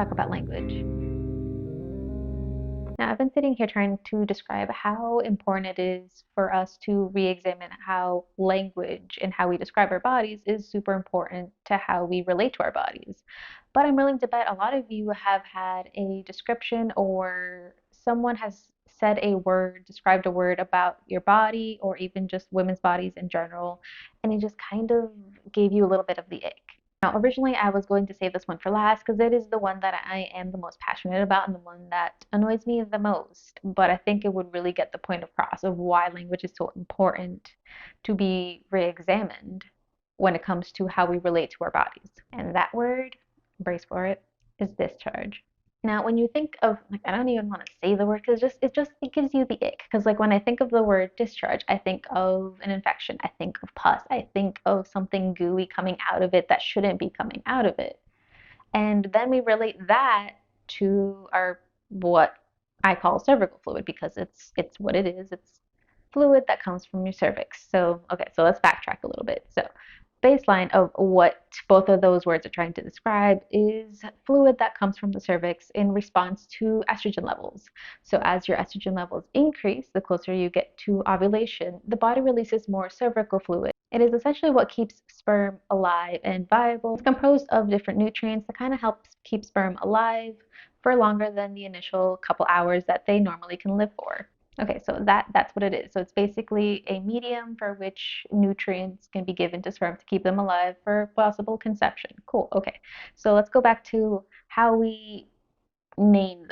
talk about language. Now, I've been sitting here trying to describe how important it is for us to re examine how language and how we describe our bodies is super important to how we relate to our bodies. But I'm willing to bet a lot of you have had a description or someone has said a word, described a word about your body or even just women's bodies in general, and it just kind of gave you a little bit of the ick. Now, originally I was going to save this one for last because it is the one that I am the most passionate about and the one that annoys me the most. But I think it would really get the point across of why language is so important to be re-examined when it comes to how we relate to our bodies. And that word, brace for it, is discharge. Now, when you think of like, I don't even want to say the word because it gives you the ick. Because like when I think of the word discharge, I think of an infection. I think of pus. I think of something gooey coming out of it that shouldn't be coming out of it. And then we relate that to our what I call cervical fluid because it's what it is. It's fluid that comes from your cervix. So okay, so let's backtrack a little bit. So baseline of what both of those words are trying to describe is fluid that comes from the cervix in response to estrogen levels. So as your estrogen levels increase, the closer you get to ovulation, the body releases more cervical fluid. It is essentially what keeps sperm alive and viable. It's composed of different nutrients that kind of helps keep sperm alive for longer than the initial couple hours that they normally can live for. Okay, so that's what it is. So it's basically a medium for which nutrients can be given to sperm to keep them alive for possible conception. Cool. Okay. So let's go back to how we name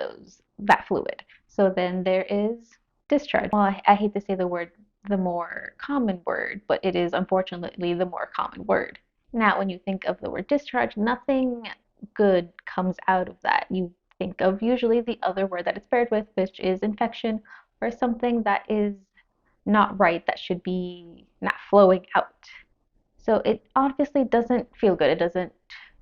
that fluid. So then there is discharge. Well, I hate to say the more common word, but it is unfortunately the more common word. Now, when you think of the word discharge, nothing good comes out of that. You think of usually the other word that it's paired with, which is infection or something that is not right, that should be not flowing out. So it obviously doesn't feel good. It doesn't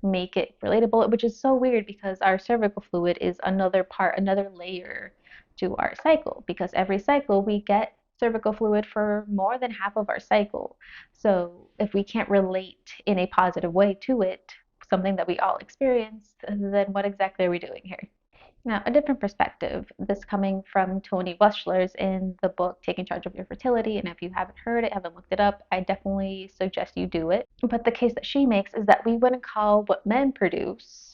make it relatable, which is so weird because our cervical fluid is another part, another layer to our cycle. Because every cycle we get cervical fluid for more than half of our cycle. So if we can't relate in a positive way to it, something that we all experience, then what exactly are we doing here? Now, a different perspective, this coming from Toni Wushler's in the book Taking Charge of Your Fertility. And if you haven't heard it, haven't looked it up, I definitely suggest you do it. But the case that she makes is that we wouldn't call what men produce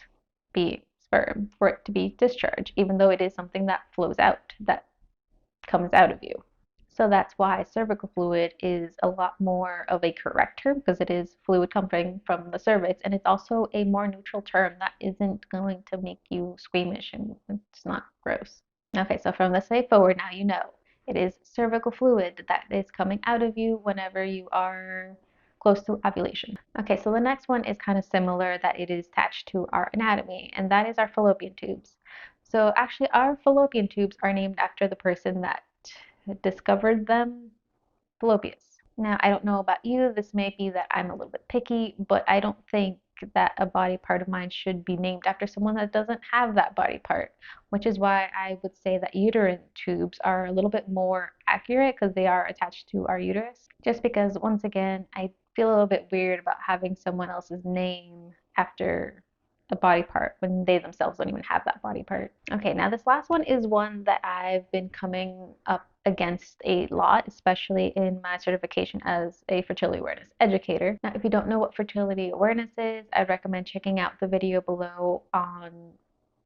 being sperm for it to be discharge, even though it is something that flows out, that comes out of you. So that's why cervical fluid is a lot more of a correct term because it is fluid coming from the cervix, and it's also a more neutral term that isn't going to make you squeamish and it's not gross. Okay, so from this day forward, now you know it is cervical fluid that is coming out of you whenever you are close to ovulation. Okay, so the next one is kind of similar, that it is attached to our anatomy, and that is our fallopian tubes. So actually, our fallopian tubes are named after the person that discovered them, Fallopius. Now, I don't know about you, this may be that I'm a little bit picky, but I don't think that a body part of mine should be named after someone that doesn't have that body part, which is why I would say that uterine tubes are a little bit more accurate because they are attached to our uterus. Just because, once again, I feel a little bit weird about having someone else's name after a body part when they themselves don't even have that body part. Okay, now this last one is one that I've been coming up against a lot, especially in my certification as a fertility awareness educator. Now, if you don't know what fertility awareness is, I'd recommend checking out the video below on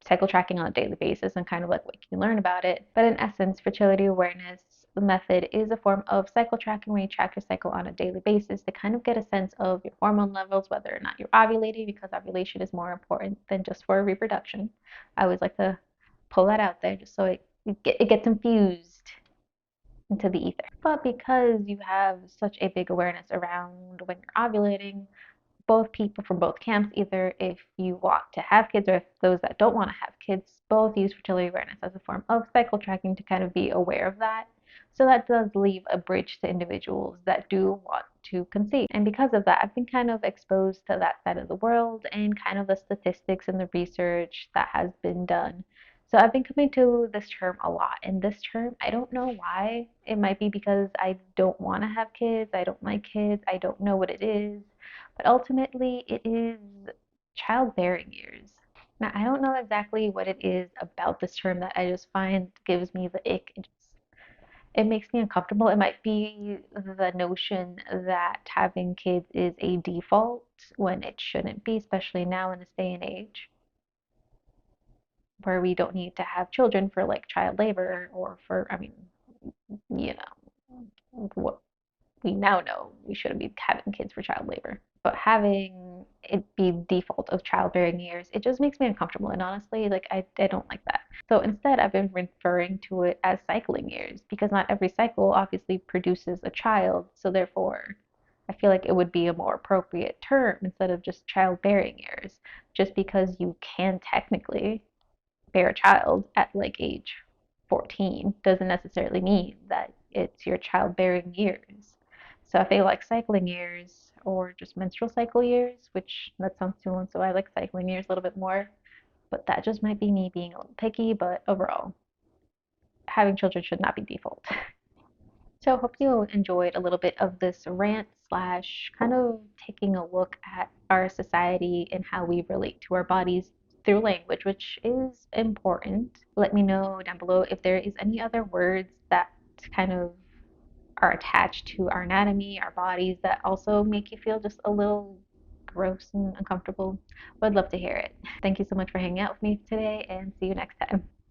cycle tracking on a daily basis and kind of like what you can learn about it. But in essence, fertility awareness method is a form of cycle tracking where you track your cycle on a daily basis to kind of get a sense of your hormone levels, whether or not you're ovulating, because ovulation is more important than just for reproduction. I always like to pull that out there just so it gets infused into the ether. But because you have such a big awareness around when you're ovulating, both people from both camps, either if you want to have kids or if those that don't want to have kids, both use fertility awareness as a form of cycle tracking to kind of be aware of that. So that does leave a bridge to individuals that do want to conceive. And because of that, I've been kind of exposed to that side of the world and kind of the statistics and the research that has been done. So I've been coming to this term a lot. And this term, I don't know why. It might be because I don't want to have kids. I don't like kids. I don't know what it is. But ultimately, it is childbearing years. Now, I don't know exactly what it is about this term that I just find gives me the ick. It makes me uncomfortable. It might be the notion that having kids is a default when it shouldn't be, especially now in this day and age where we don't need to have children for like child labor or for, I mean, you know, what we now know we shouldn't be having kids for child labor. But having it be default of childbearing years, it just makes me uncomfortable. And honestly, like I don't like that. So instead, I've been referring to it as cycling years because not every cycle obviously produces a child. So therefore, I feel like it would be a more appropriate term instead of just childbearing years, just because you can technically bear a child at like age 14 doesn't necessarily mean that it's your childbearing years. So I feel like cycling years or just menstrual cycle years, which that sounds too long, so I like cycling years a little bit more, but that just might be me being a little picky, but overall, having children should not be default. So I hope you enjoyed a little bit of this rant slash kind of taking a look at our society and how we relate to our bodies through language, which is important. Let me know down below if there is any other words that kind of are attached to our anatomy, our bodies that also make you feel just a little gross and uncomfortable. Would love to hear it. Thank you so much for hanging out with me today and see you next time.